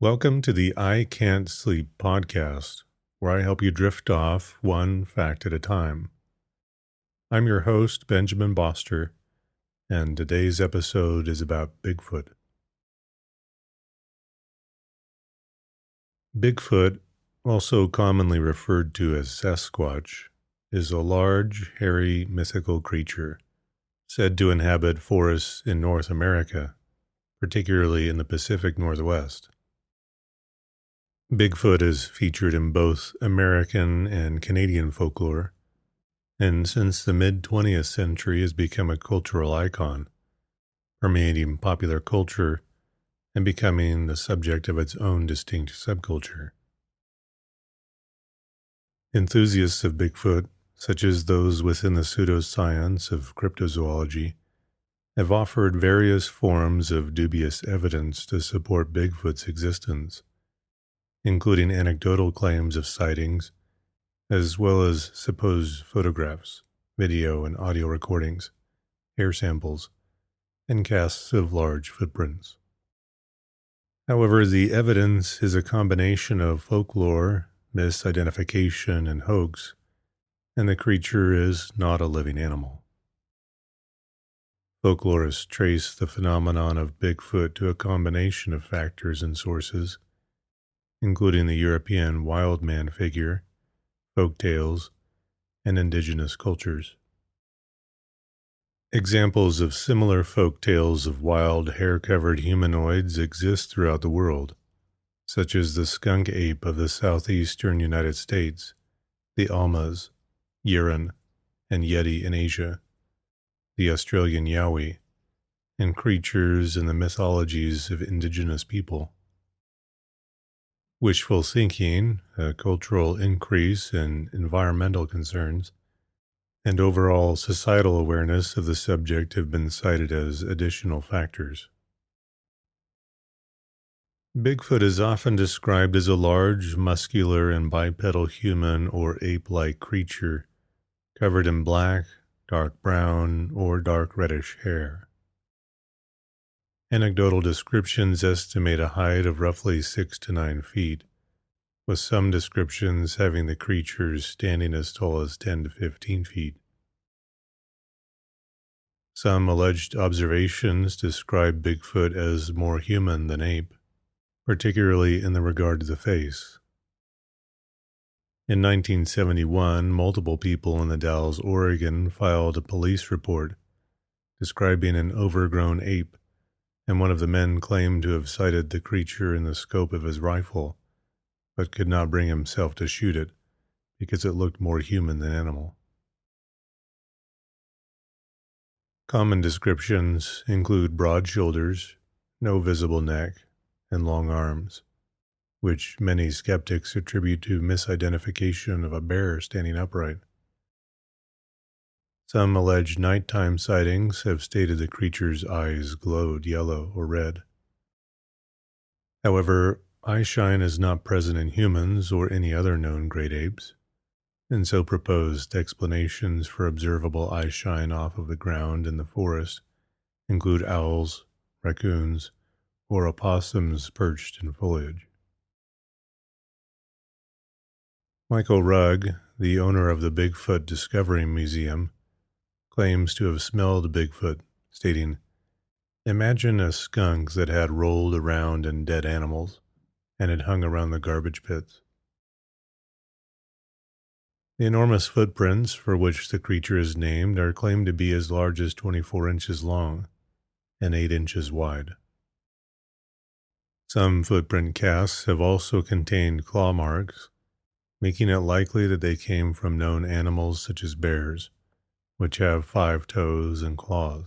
Welcome to the I Can't Sleep podcast, where I help you drift off one fact at a time. I'm your host, Benjamin Boster, and today's episode is about Bigfoot. Bigfoot, also commonly referred to as Sasquatch, is a large, hairy, mythical creature said to inhabit forests in North America, particularly in the Pacific Northwest. Bigfoot is featured in both American and Canadian folklore, and since the mid-20th century has become a cultural icon, permeating popular culture and becoming the subject of its own distinct subculture. Enthusiasts of Bigfoot, such as those within the pseudoscience of cryptozoology, have offered various forms of dubious evidence to support Bigfoot's existence, including anecdotal claims of sightings, as well as supposed photographs, video and audio recordings, hair samples, and casts of large footprints. However, the evidence is a combination of folklore, misidentification, and hoax, and the creature is not a living animal. Folklorists trace the phenomenon of Bigfoot to a combination of factors and sources, including the European wild man figure, folk tales, and indigenous cultures. Examples of similar folk tales of wild, hair-covered humanoids exist throughout the world, such as the skunk ape of the southeastern United States, the Almas, Yeren, and Yeti in Asia, the Australian Yowie, and creatures in the mythologies of indigenous people. Wishful thinking, a cultural increase in environmental concerns, and overall societal awareness of the subject have been cited as additional factors. Bigfoot is often described as a large, muscular, and bipedal human or ape-like creature covered in black, dark brown, or dark reddish hair. Anecdotal descriptions estimate a height of roughly 6 to 9 feet, with some descriptions having the creatures standing as tall as 10 to 15 feet. Some alleged observations describe Bigfoot as more human than ape, particularly in the regard to the face. In 1971, multiple people in the Dalles, Oregon filed a police report describing an overgrown ape, and one of the men claimed to have sighted the creature in the scope of his rifle, but could not bring himself to shoot it because it looked more human than animal. Common descriptions include broad shoulders, no visible neck, and long arms, which many skeptics attribute to misidentification of a bear standing upright. Some alleged nighttime sightings have stated the creature's eyes glowed yellow or red. However, eyeshine is not present in humans or any other known great apes, and so proposed explanations for observable eyeshine off of the ground in the forest include owls, raccoons, or opossums perched in foliage. Michael Rugg, the owner of the Bigfoot Discovery Museum, claims to have smelled Bigfoot, stating, "Imagine a skunk that had rolled around in dead animals and had hung around the garbage pits." The enormous footprints for which the creature is named are claimed to be as large as 24 inches long and 8 inches wide. Some footprint casts have also contained claw marks, making it likely that they came from known animals such as bears, which have 5 toes and claws.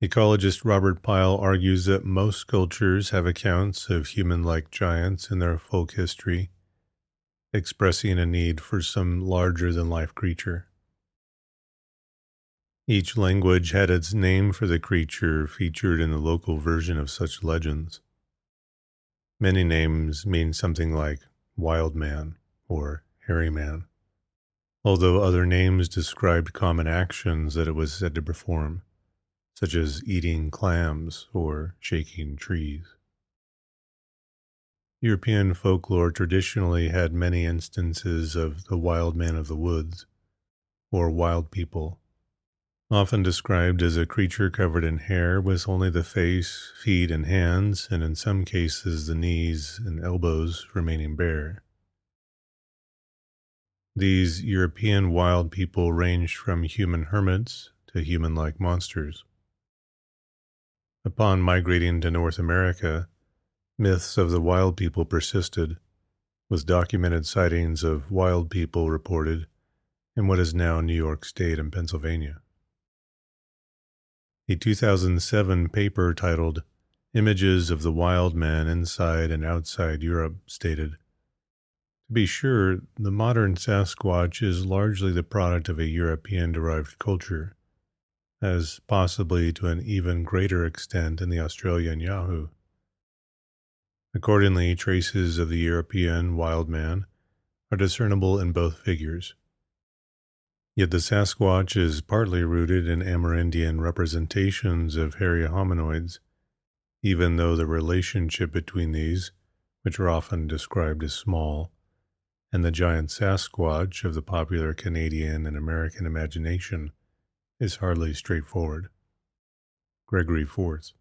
Ecologist Robert Pyle argues that most cultures have accounts of human-like giants in their folk history, expressing a need for some larger-than-life creature. Each language had its name for the creature featured in the local version of such legends. Many names mean something like wild man or hairy man, although other names described common actions that it was said to perform, such as eating clams or shaking trees. European folklore traditionally had many instances of the wild man of the woods, or wild people, often described as a creature covered in hair with only the face, feet, and hands, and in some cases the knees and elbows remaining bare. These European wild people ranged from human hermits to human-like monsters. Upon migrating to North America, myths of the wild people persisted, with documented sightings of wild people reported in what is now New York State and Pennsylvania. A 2007 paper titled Images of the Wild Man Inside and Outside Europe stated, "To be sure, the modern Sasquatch is largely the product of a European-derived culture, as possibly to an even greater extent in the Australian Yahoo. Accordingly, traces of the European wild man are discernible in both figures. Yet the Sasquatch is partly rooted in Amerindian representations of hairy hominoids, even though the relationship between these, which are often described as small, and the giant Sasquatch of the popular Canadian and American imagination is hardly straightforward." Gregory IV.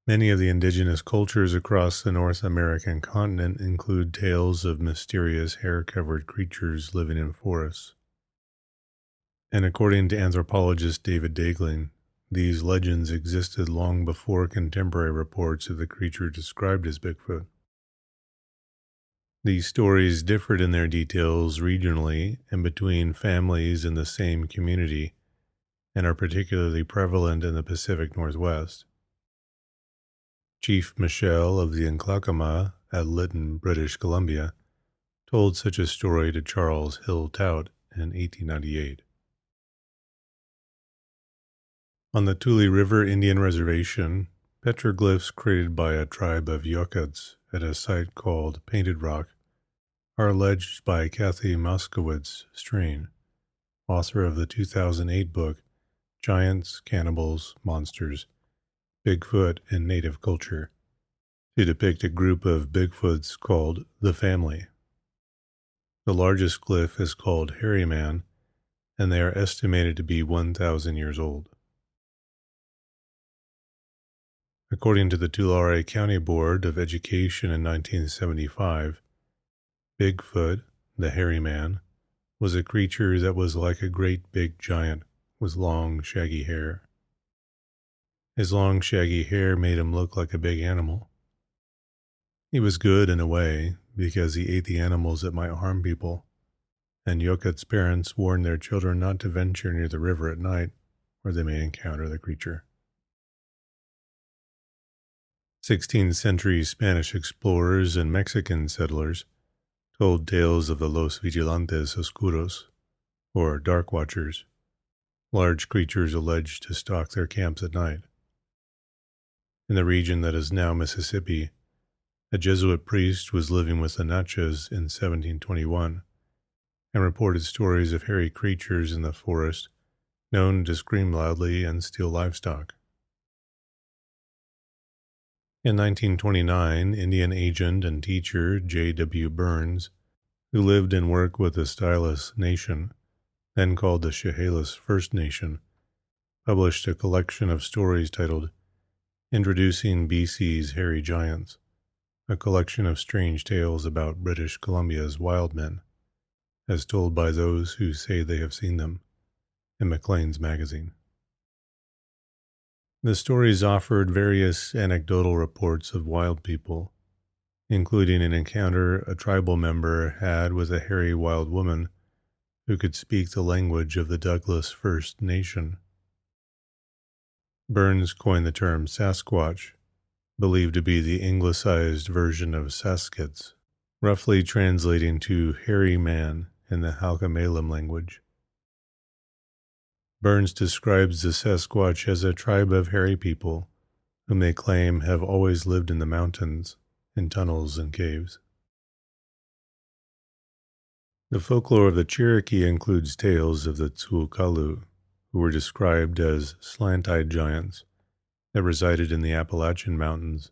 Many of the indigenous cultures across the North American continent include tales of mysterious hair-covered creatures living in forests. And according to anthropologist David Daegling, these legends existed long before contemporary reports of the creature described as Bigfoot. These stories differed in their details regionally and between families in the same community, and are particularly prevalent in the Pacific Northwest. Chief Michelle of the Nklakama at Lytton, British Columbia, told such a story to Charles Hill Tout in 1898. On the Tule River Indian Reservation, petroglyphs created by a tribe of Yokuts at a site called Painted Rock are alleged by Kathy Moskowitz Strain, author of the 2008 book Giants, Cannibals, Monsters, Bigfoot and Native Culture, to depict a group of Bigfoots called the Family. The largest glyph is called Hairy Man, and they are estimated to be 1,000 years old. According to the Tulare County Board of Education in 1975, Bigfoot, the Hairy Man, was a creature that was like a great big giant with long, shaggy hair. His long, shaggy hair made him look like a big animal. He was good in a way, because he ate the animals that might harm people, and Yokut's parents warned their children not to venture near the river at night, where they may encounter the creature. 16th century Spanish explorers and Mexican settlers told tales of the Los Vigilantes Oscuros, or Dark Watchers, large creatures alleged to stalk their camps at night. In the region that is now Mississippi, a Jesuit priest was living with the Natchez in 1721 and reported stories of hairy creatures in the forest known to scream loudly and steal livestock. In 1929, Indian agent and teacher J.W. Burns, who lived and worked with the Stylus Nation, then called the Chehalis First Nation, published a collection of stories titled Introducing BC's Hairy Giants, a collection of strange tales about British Columbia's wild men, as told by those who say they have seen them, in Maclean's magazine. The stories offered various anecdotal reports of wild people, including an encounter a tribal member had with a hairy wild woman who could speak the language of the Douglas First Nation. Burns coined the term Sasquatch, believed to be the anglicized version of Saskets, roughly translating to hairy man in the Halkomelem language. Burns describes the Sasquatch as a tribe of hairy people whom they claim have always lived in the mountains, in tunnels and caves. The folklore of the Cherokee includes tales of the Tsul'kalu', who were described as slant-eyed giants that resided in the Appalachian Mountains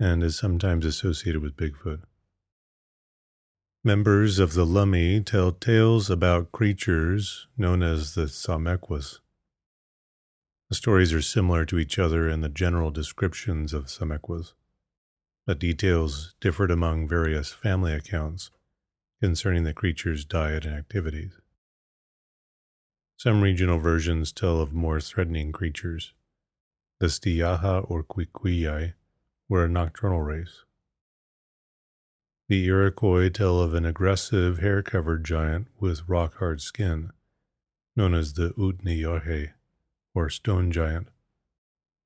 and is sometimes associated with Bigfoot. Members of the Lummi tell tales about creatures known as the Samequas. The stories are similar to each other in the general descriptions of Samequas, but details differed among various family accounts concerning the creature's diet and activities. Some regional versions tell of more threatening creatures. The Stiaha or Quiquii were a nocturnal race. The Iroquois tell of an aggressive, hair-covered giant with rock-hard skin, known as the Utniyohe, or stone giant,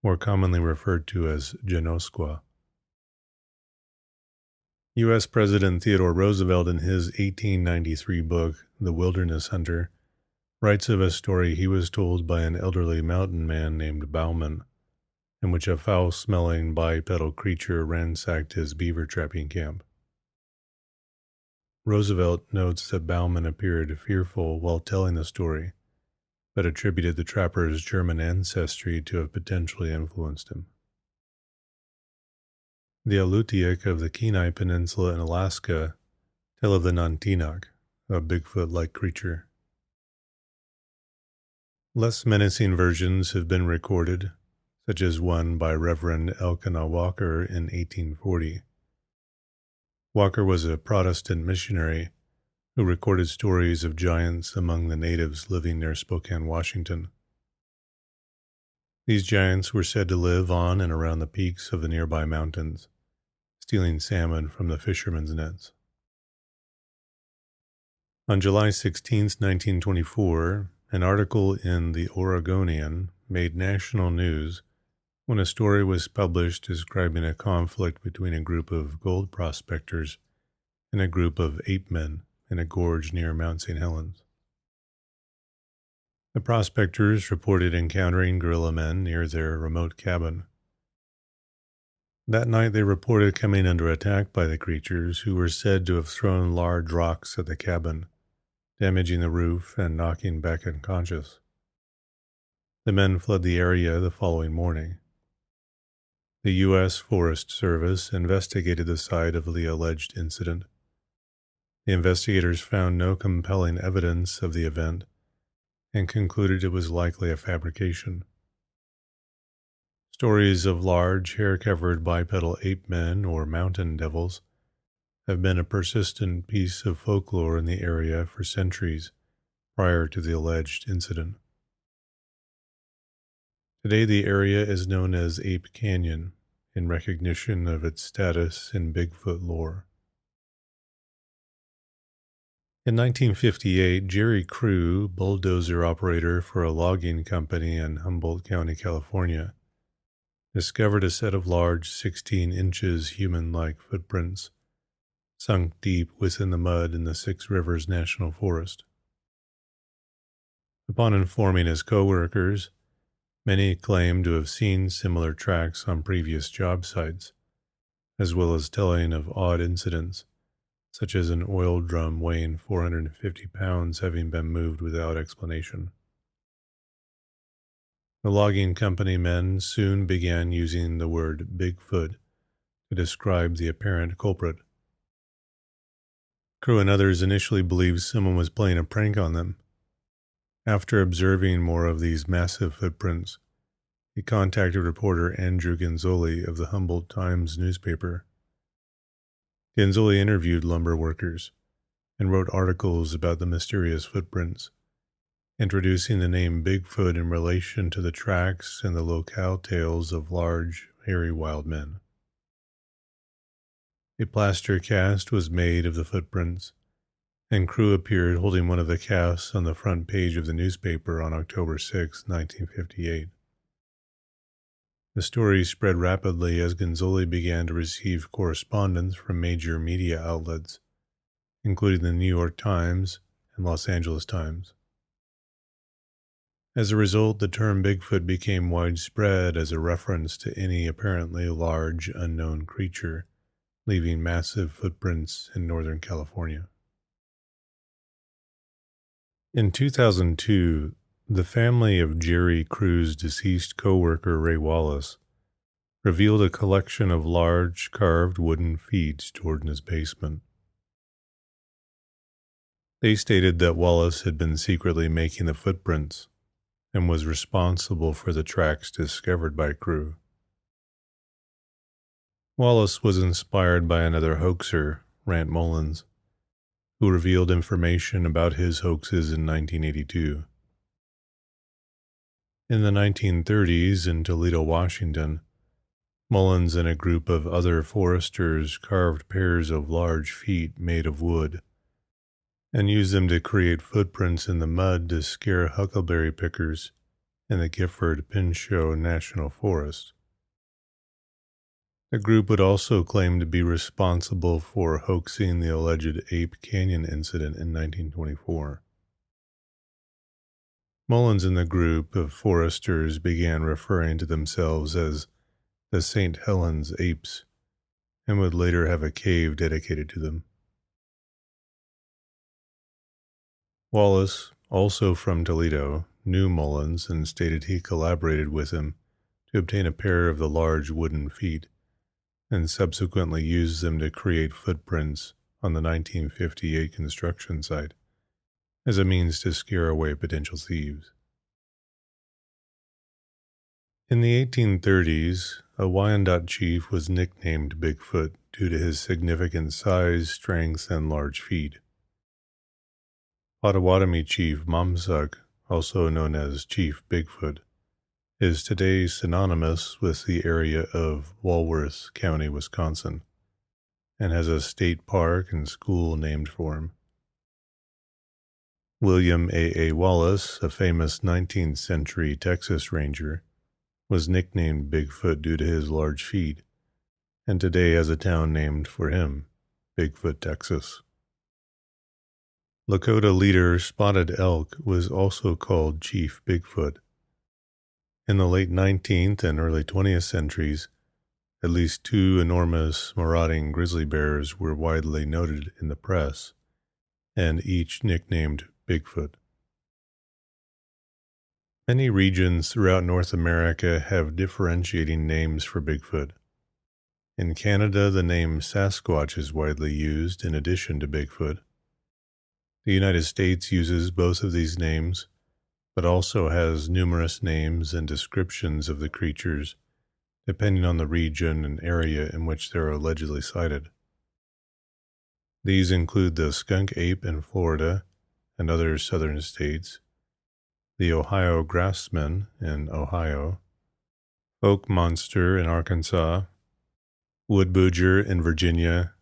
more commonly referred to as Genosqua. U.S. President Theodore Roosevelt, in his 1893 book, The Wilderness Hunter, writes of a story he was told by an elderly mountain man named Bauman, in which a foul-smelling bipedal creature ransacked his beaver trapping camp. Roosevelt notes that Bauman appeared fearful while telling the story, but attributed the trapper's German ancestry to have potentially influenced him. The Alutiiq of the Kenai Peninsula in Alaska tell of the Nantinak, a Bigfoot-like creature. Less menacing versions have been recorded, such as one by Reverend Elkanah Walker in 1840. Walker was a Protestant missionary who recorded stories of giants among the natives living near Spokane, Washington. These giants were said to live on and around the peaks of the nearby mountains, stealing salmon from the fishermen's nets. On July 16, 1924, an article in the Oregonian made national news when a story was published describing a conflict between a group of gold prospectors and a group of ape men in a gorge near Mount St. Helens. The prospectors reported encountering guerrilla men near their remote cabin. That night they reported coming under attack by the creatures, who were said to have thrown large rocks at the cabin, damaging the roof and knocking Beck unconscious. The men fled the area the following morning. The U.S. Forest Service investigated the site of the alleged incident. The investigators found no compelling evidence of the event and concluded it was likely a fabrication. Stories of large, hair-covered bipedal ape men or mountain devils have been a persistent piece of folklore in the area for centuries prior to the alleged incident. Today, the area is known as Ape Canyon in recognition of its status in Bigfoot lore. In 1958, Jerry Crew, bulldozer operator for a logging company in Humboldt County, California, discovered a set of large 16 inches human-like footprints sunk deep within the mud in the Six Rivers National Forest. Upon informing his coworkers, many claimed to have seen similar tracks on previous job sites, as well as telling of odd incidents, such as an oil drum weighing 450 pounds having been moved without explanation. The logging company men soon began using the word Bigfoot to describe the apparent culprit. Crew and others initially believed someone was playing a prank on them. After observing more of these massive footprints, he contacted reporter Andrew Genzoli of the Humboldt Times newspaper. Genzoli interviewed lumber workers and wrote articles about the mysterious footprints, introducing the name Bigfoot in relation to the tracks and the locale tales of large, hairy wild men. A plaster cast was made of the footprints, and Crew appeared holding one of the casts on the front page of the newspaper on October 6, 1958. The story spread rapidly as Genzoli began to receive correspondence from major media outlets, including the New York Times and Los Angeles Times. As a result, the term Bigfoot became widespread as a reference to any apparently large, unknown creature leaving massive footprints in Northern California. In 2002, The family of Jerry Crew's deceased co-worker Ray Wallace revealed a collection of large carved wooden feet stored in his basement. They stated that Wallace had been secretly making the footprints and was responsible for the tracks discovered by Crew. Wallace was inspired by another hoaxer, Rant Mullins, who revealed information about his hoaxes in 1982. In the 1930s in Toledo, Washington, Mullins and a group of other foresters carved pairs of large feet made of wood and used them to create footprints in the mud to scare huckleberry pickers in the Gifford-Pinchot National Forest. The group would also claim to be responsible for hoaxing the alleged Ape Canyon incident in 1924. Mullins and the group of foresters began referring to themselves as the St. Helens Apes and would later have a cave dedicated to them. Wallace, also from Toledo, knew Mullins and stated he collaborated with him to obtain a pair of the large wooden feet and subsequently used them to create footprints on the 1958 construction site as a means to scare away potential thieves. In the 1830s, a Wyandot chief was nicknamed Bigfoot due to his significant size, strength, and large feet. Potawatomi Chief Mamsuk, also known as Chief Bigfoot, is today synonymous with the area of Walworth County, Wisconsin, and has a state park and school named for him. William A. Wallace, a famous 19th century Texas Ranger, was nicknamed Bigfoot due to his large feet, and today has a town named for him, Bigfoot, Texas. Lakota leader Spotted Elk was also called Chief Bigfoot. In the late 19th and early 20th centuries, at least 2 enormous marauding grizzly bears were widely noted in the press, and each nicknamed Bigfoot. Many regions throughout North America have differentiating names for Bigfoot. In Canada, the name Sasquatch is widely used in addition to Bigfoot. The United States uses both of these names, but also has numerous names and descriptions of the creatures, depending on the region and area in which they are allegedly sighted. These include the skunk ape in Florida and other southern states, the Ohio grassman in Ohio, oak monster in Arkansas, wood booger in Virginia,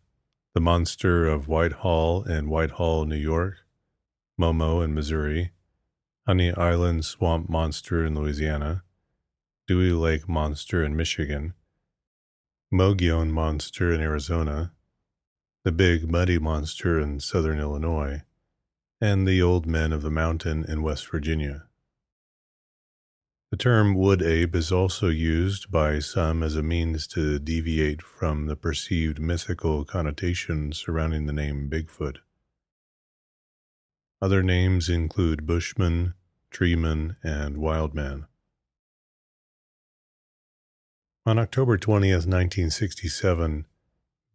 the monster of Whitehall in Whitehall, New York, Momo in Missouri, Honey Island swamp monster in Louisiana, Dewey Lake monster in Michigan, Mogollon monster in Arizona, the big muddy monster in southern Illinois, and the old men of the mountain in West Virginia. The term wood ape is also used by some as a means to deviate from the perceived mythical connotation surrounding the name Bigfoot. Other names include bushman, treeman, and wildman. On October 20th, 1967,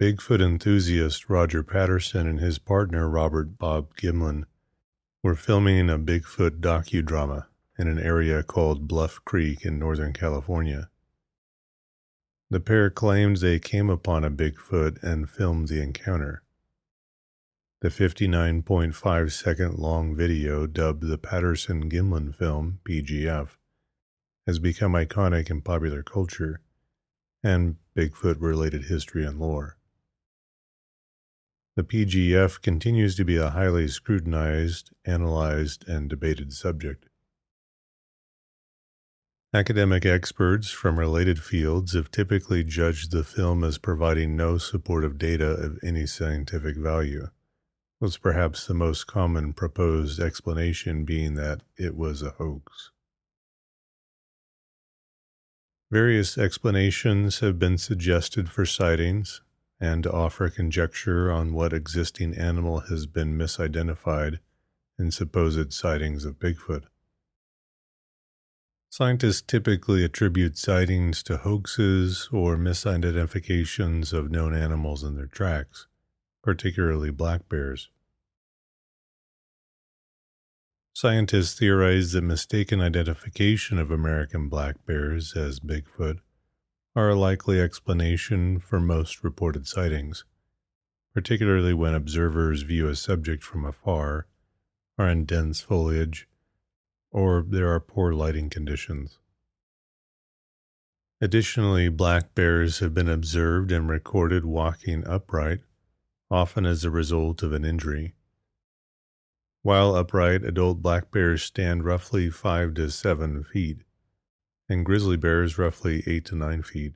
Bigfoot enthusiast Roger Patterson and his partner Robert Bob Gimlin were filming a Bigfoot docudrama in an area called Bluff Creek in Northern California. The pair claimed they came upon a Bigfoot and filmed the encounter. The 59.5-second long video, dubbed the Patterson-Gimlin film, PGF, has become iconic in popular culture and Bigfoot-related history and lore. The PGF continues to be a highly scrutinized, analyzed, and debated subject. Academic experts from related fields have typically judged the film as providing no supportive data of any scientific value, with perhaps the most common proposed explanation being that it was a hoax. Various explanations have been suggested for sightings and to offer conjecture on what existing animal has been misidentified in supposed sightings of Bigfoot. Scientists typically attribute sightings to hoaxes or misidentifications of known animals in their tracks, particularly black bears. Scientists theorize that mistaken identification of American black bears as Bigfoot are a likely explanation for most reported sightings, particularly when observers view a subject from afar, are in dense foliage, or there are poor lighting conditions. Additionally, black bears have been observed and recorded walking upright, often as a result of an injury. While upright, adult black bears stand roughly 5 to 7 feet, and grizzly bears roughly 8 to 9 feet.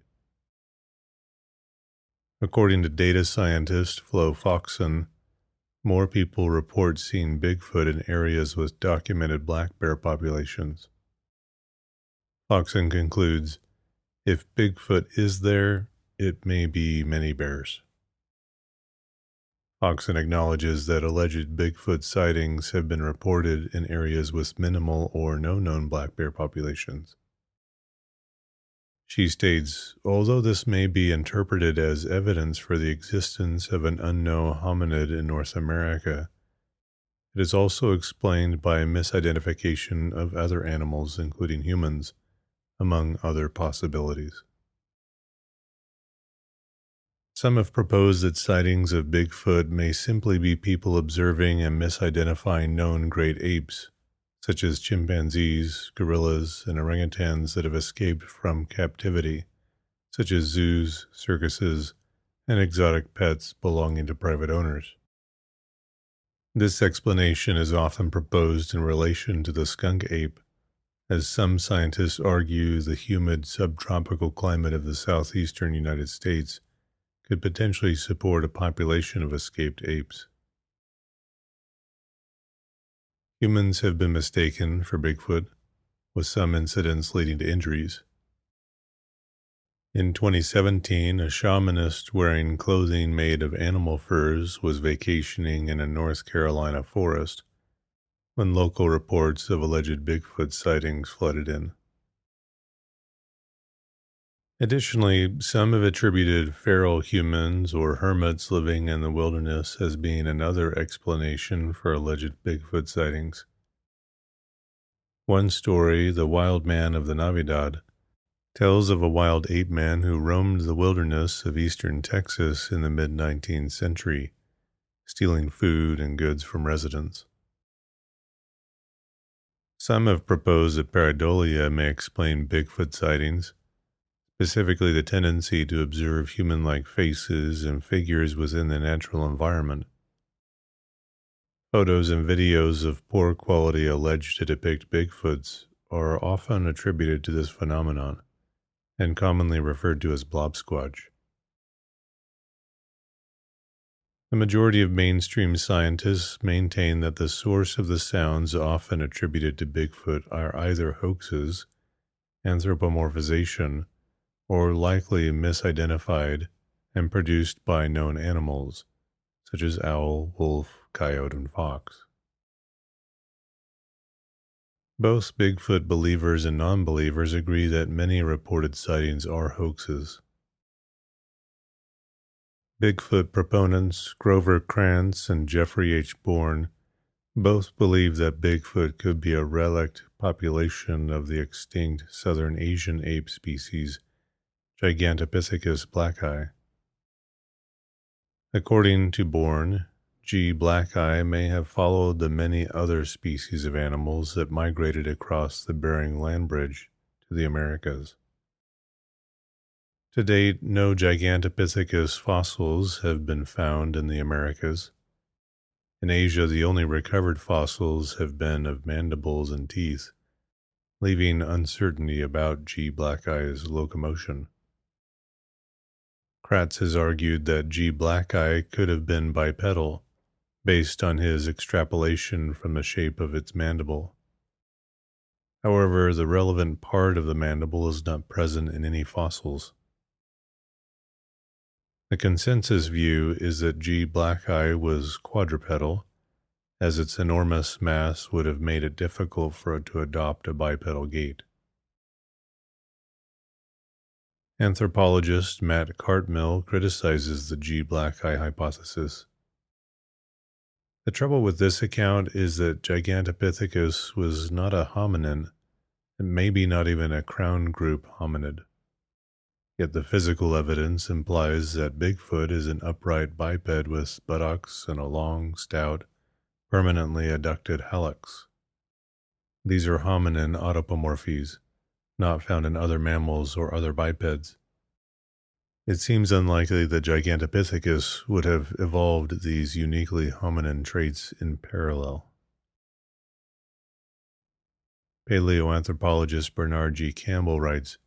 According to data scientist Flo Foxon, more people report seeing Bigfoot in areas with documented black bear populations. Foxon concludes, if Bigfoot is there, it may be many bears. Foxon acknowledges that alleged Bigfoot sightings have been reported in areas with minimal or no known black bear populations. She states, although this may be interpreted as evidence for the existence of an unknown hominid in North America, it is also explained by misidentification of other animals, including humans, among other possibilities. Some have proposed that sightings of Bigfoot may simply be people observing and misidentifying known great apes, such as chimpanzees, gorillas, and orangutans that have escaped from captivity, such as zoos, circuses, and exotic pets belonging to private owners. This explanation is often proposed in relation to the skunk ape, as some scientists argue the humid subtropical climate of the southeastern United States could potentially support a population of escaped apes. Humans have been mistaken for Bigfoot, with some incidents leading to injuries. In 2017, a shamanist wearing clothing made of animal furs was vacationing in a North Carolina forest when local reports of alleged Bigfoot sightings flooded in. Additionally, some have attributed feral humans or hermits living in the wilderness as being another explanation for alleged Bigfoot sightings. One story, The Wild Man of the Navidad, tells of a wild ape man who roamed the wilderness of eastern Texas in the mid-19th century, stealing food and goods from residents. Some have proposed that pareidolia may explain Bigfoot sightings, specifically the tendency to observe human-like faces and figures within the natural environment. Photos and videos of poor quality alleged to depict Bigfoots are often attributed to this phenomenon, and commonly referred to as blob squatch. The majority of mainstream scientists maintain that the source of the sounds often attributed to Bigfoot are either hoaxes, anthropomorphization, or likely misidentified and produced by known animals, such as owl, wolf, coyote, and fox. Both Bigfoot believers and non-believers agree that many reported sightings are hoaxes. Bigfoot proponents Grover Krantz and Jeffrey H. Bourne both believe that Bigfoot could be a relict population of the extinct southern Asian ape species Gigantopithecus blacki. According to Bourne, G. blacki may have followed the many other species of animals that migrated across the Bering Land Bridge to the Americas. To date, no Gigantopithecus fossils have been found in the Americas. In Asia, the only recovered fossils have been of mandibles and teeth, leaving uncertainty about G. blacki's locomotion. Kratz has argued that G. blacki could have been bipedal, based on his extrapolation from the shape of its mandible. However, the relevant part of the mandible is not present in any fossils. The consensus view is that G. blacki was quadrupedal, as its enormous mass would have made it difficult for it to adopt a bipedal gait. Anthropologist Matt Cartmill criticizes the G black eye hypothesis. The trouble with this account is that Gigantopithecus was not a hominin, and maybe not even a crown group hominid. Yet the physical evidence implies that Bigfoot is an upright biped with buttocks and a long, stout, permanently adducted hallux. These are hominin autapomorphies, not found in other mammals or other bipeds. It seems unlikely that Gigantopithecus would have evolved these uniquely hominin traits in parallel. Paleoanthropologist Bernard G. Campbell writes,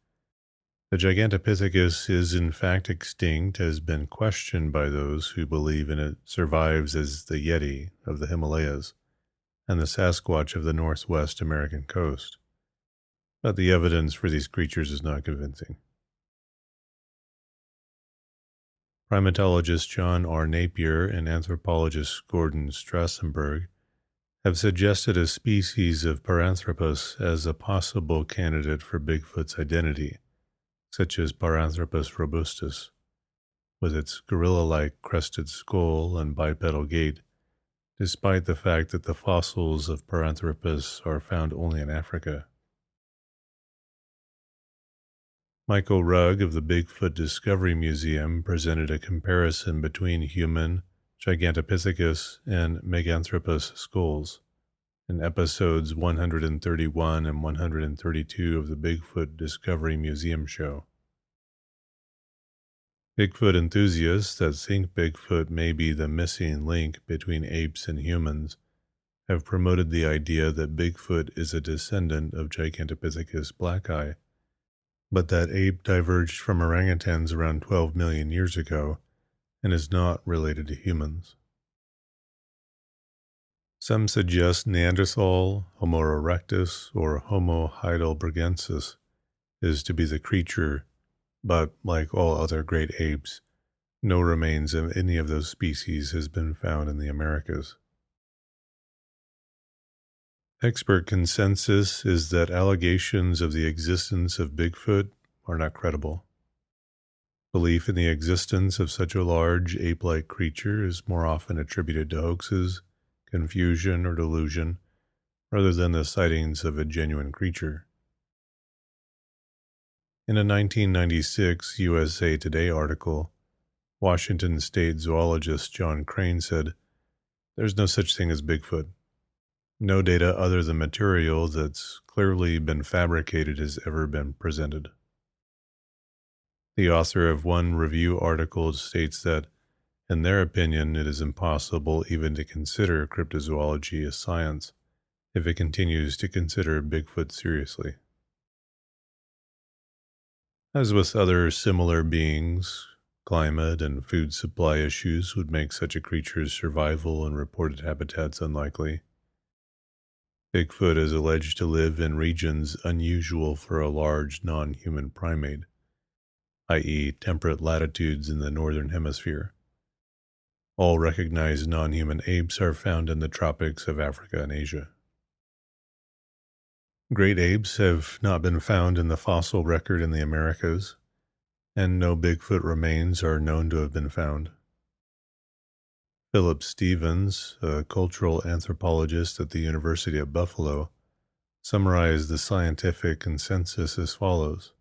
"The Gigantopithecus is in fact extinct, has been questioned by those who believe in it survives as the Yeti of the Himalayas and the Sasquatch of the northwest American coast. But the evidence for these creatures is not convincing." Primatologist John R. Napier and anthropologist Gordon Strassenberg have suggested a species of Paranthropus as a possible candidate for Bigfoot's identity, such as Paranthropus robustus, with its gorilla-like crested skull and bipedal gait, despite the fact that the fossils of Paranthropus are found only in Africa. Michael Rugg of the Bigfoot Discovery Museum presented a comparison between human, Gigantopithecus, and Meganthropus skulls in episodes 131 and 132 of the Bigfoot Discovery Museum show. Bigfoot enthusiasts that think Bigfoot may be the missing link between apes and humans have promoted the idea that Bigfoot is a descendant of Gigantopithecus blackeye, but that ape diverged from orangutans around 12 million years ago and is not related to humans. Some suggest Neanderthal, Homo erectus, or Homo heidelbergensis is to be the creature, but like all other great apes, no remains of any of those species has been found in the Americas. Expert consensus is that allegations of the existence of Bigfoot are not credible. Belief in the existence of such a large ape-like creature is more often attributed to hoaxes, confusion, or delusion, rather than the sightings of a genuine creature. In a 1996 USA Today article, Washington State zoologist John Crane said, "There's no such thing as Bigfoot. No data other than material that's clearly been fabricated has ever been presented." The author of one review article states that, in their opinion, it is impossible even to consider cryptozoology a science if it continues to consider Bigfoot seriously. As with other similar beings, climate and food supply issues would make such a creature's survival in reported habitats unlikely. Bigfoot is alleged to live in regions unusual for a large non-human primate, i.e. temperate latitudes in the northern hemisphere. All recognized non-human apes are found in the tropics of Africa and Asia. Great apes have not been found in the fossil record in the Americas, and no Bigfoot remains are known to have been found. Philip Stevens, a cultural anthropologist at the University of Buffalo, summarized the scientific consensus as follows.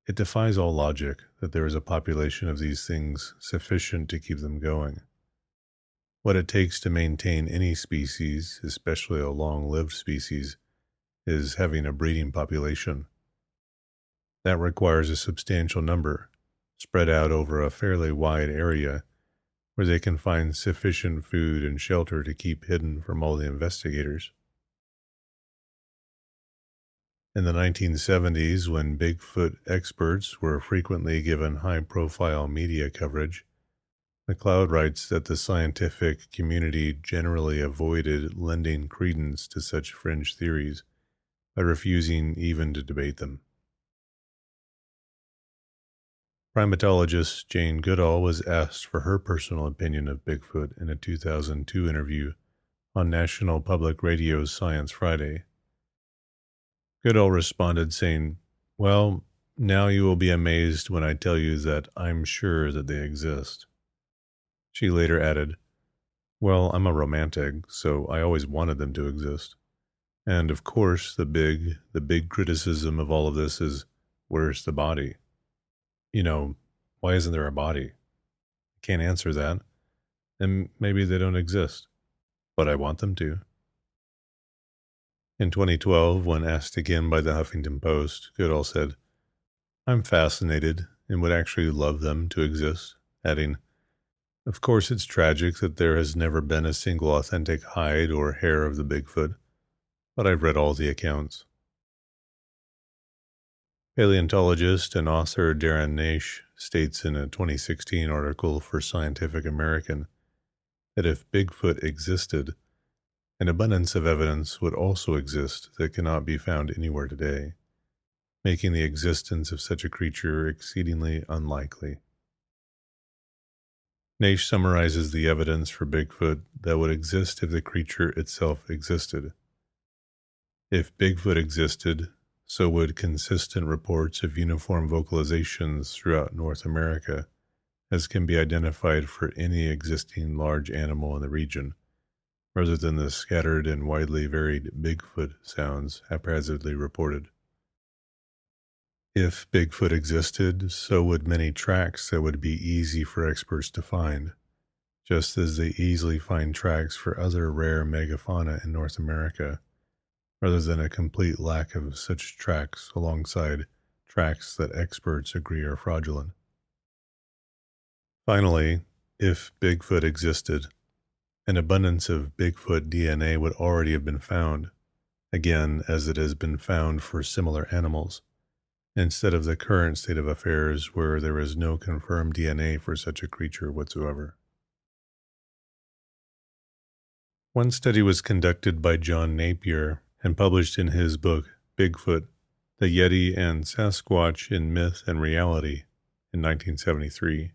"It defies all logic that there is a population of these things sufficient to keep them going. What it takes to maintain any species, especially a long-lived species, is having a breeding population. That requires a substantial number, spread out over a fairly wide area, where they can find sufficient food and shelter to keep hidden from all the investigators." In the 1970s, when Bigfoot experts were frequently given high-profile media coverage, McLeod writes that the scientific community generally avoided lending credence to such fringe theories by refusing even to debate them. Primatologist Jane Goodall was asked for her personal opinion of Bigfoot in a 2002 interview on National Public Radio's Science Friday. Goodall responded saying, "Well, now you will be amazed when I tell you that I'm sure that they exist. She later added, well, I'm a romantic, so I always wanted them to exist. And of course, the big criticism of all of this is, where's the body? You know, why isn't there a body? Can't answer that. And maybe they don't exist, but I want them to. In 2012, when asked again by the Huffington Post, Goodall said, I'm fascinated and would actually love them to exist, adding, of course, it's tragic that there has never been a single authentic hide or hair of the Bigfoot, but I've read all the accounts. Paleontologist and author Darren Naish states in a 2016 article for Scientific American that if Bigfoot existed, an abundance of evidence would also exist that cannot be found anywhere today, making the existence of such a creature exceedingly unlikely. Naish summarizes the evidence for Bigfoot that would exist if the creature itself existed. If Bigfoot existed, so would consistent reports of uniform vocalizations throughout North America, as can be identified for any existing large animal in the region, rather than the scattered and widely varied Bigfoot sounds haphazardly reported. If Bigfoot existed, so would many tracks that would be easy for experts to find, just as they easily find tracks for other rare megafauna in North America, rather than a complete lack of such tracks alongside tracks that experts agree are fraudulent. Finally, if Bigfoot existed, an abundance of Bigfoot DNA would already have been found, again as it has been found for similar animals, instead of the current state of affairs where there is no confirmed DNA for such a creature whatsoever. One study was conducted by John Napier and published in his book, Bigfoot, the Yeti and Sasquatch in Myth and Reality, in 1973.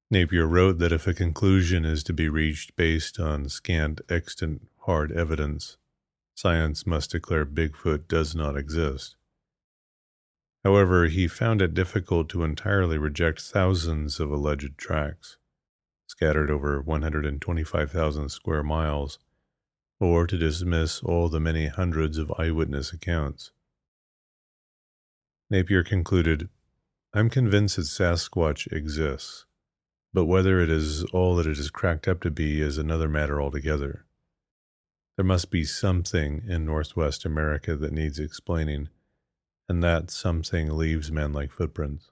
Napier wrote that if a conclusion is to be reached based on scant extant hard evidence, science must declare Bigfoot does not exist. However, he found it difficult to entirely reject thousands of alleged tracks, scattered over 125,000 square miles, or to dismiss all the many hundreds of eyewitness accounts. Napier concluded, I'm convinced that Sasquatch exists, but whether it is all that it is cracked up to be is another matter altogether. There must be something in Northwest America that needs explaining, and that something leaves man-like footprints.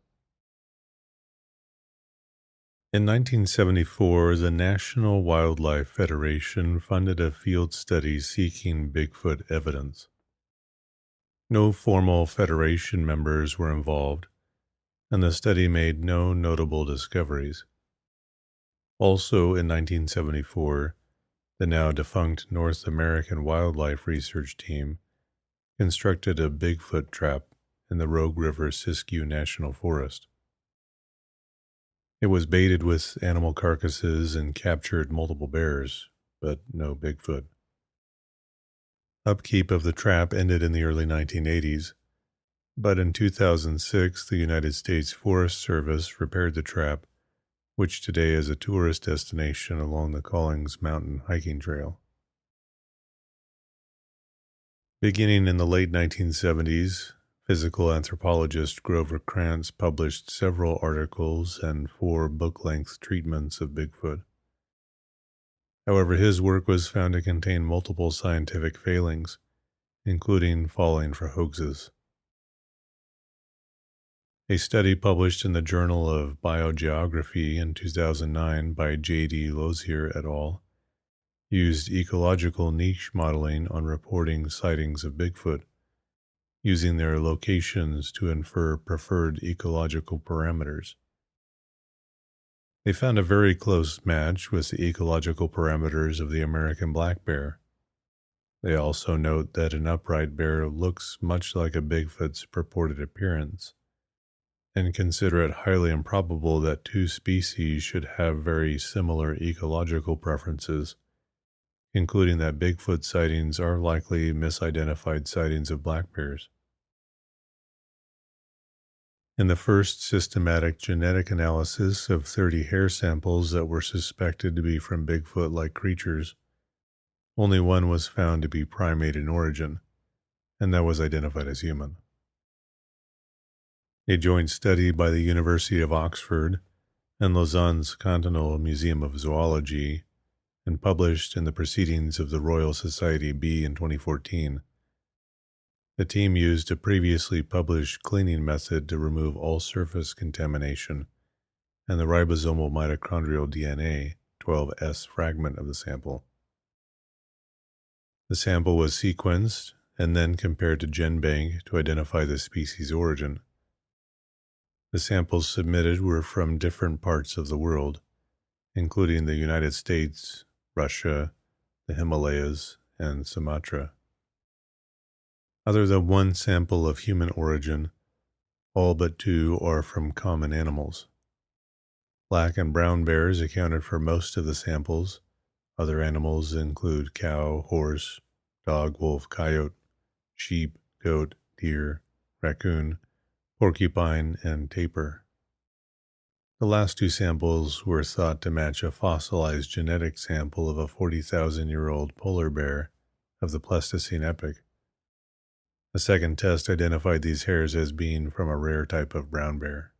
In 1974, the National Wildlife Federation funded a field study seeking Bigfoot evidence. No formal Federation members were involved, and the study made no notable discoveries. Also in 1974, the now defunct North American Wildlife Research Team constructed a Bigfoot trap in the Rogue River Siskiyou National Forest. It was baited with animal carcasses and captured multiple bears, but no Bigfoot. Upkeep of the trap ended in the early 1980s, but in 2006 the United States Forest Service repaired the trap, which today is a tourist destination along the Collings Mountain hiking trail. Beginning in the late 1970s, physical anthropologist Grover Krantz published several articles and 4 book-length treatments of Bigfoot. However, his work was found to contain multiple scientific failings, including falling for hoaxes. A study published in the Journal of Biogeography in 2009 by J.D. Lozier et al. Used ecological niche modeling on reporting sightings of Bigfoot, using their locations to infer preferred ecological parameters. They found a very close match with the ecological parameters of the American black bear. They also note that an upright bear looks much like a Bigfoot's purported appearance, and consider it highly improbable that 2 species should have very similar ecological preferences, concluding that Bigfoot sightings are likely misidentified sightings of black bears. In the first systematic genetic analysis of 30 hair samples that were suspected to be from Bigfoot-like creatures, only one was found to be primate in origin, and that was identified as human. A joint study by the University of Oxford and Lausanne's Cantonal Museum of Zoology, and published in the Proceedings of the Royal Society B in 2014, the team used a previously published cleaning method to remove all surface contamination and the ribosomal mitochondrial DNA 12S fragment of the sample. The sample was sequenced and then compared to GenBank to identify the species origin. The samples submitted were from different parts of the world, including the United States, Russia, the Himalayas, and Sumatra. Other than one sample of human origin, all but two are from common animals. Black and brown bears accounted for most of the samples. Other animals include cow, horse, dog, wolf, coyote, sheep, goat, deer, raccoon, porcupine, and tapir. The last two samples were thought to match a fossilized genetic sample of a 40,000-year-old polar bear of the Pleistocene epoch. A second test identified these hairs as being from a rare type of brown bear.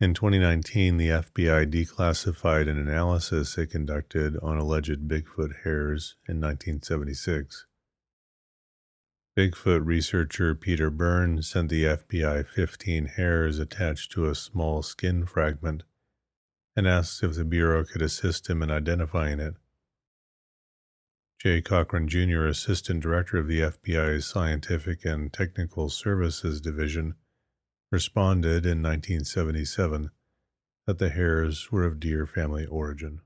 In 2019, the FBI declassified an analysis it conducted on alleged Bigfoot hairs in 1976. Bigfoot researcher Peter Byrne sent the FBI 15 hairs attached to a small skin fragment and asked if the Bureau could assist him in identifying it. J. Cochran Jr., Assistant Director of the FBI's Scientific and Technical Services Division, responded in 1977 that the hairs were of deer family origin.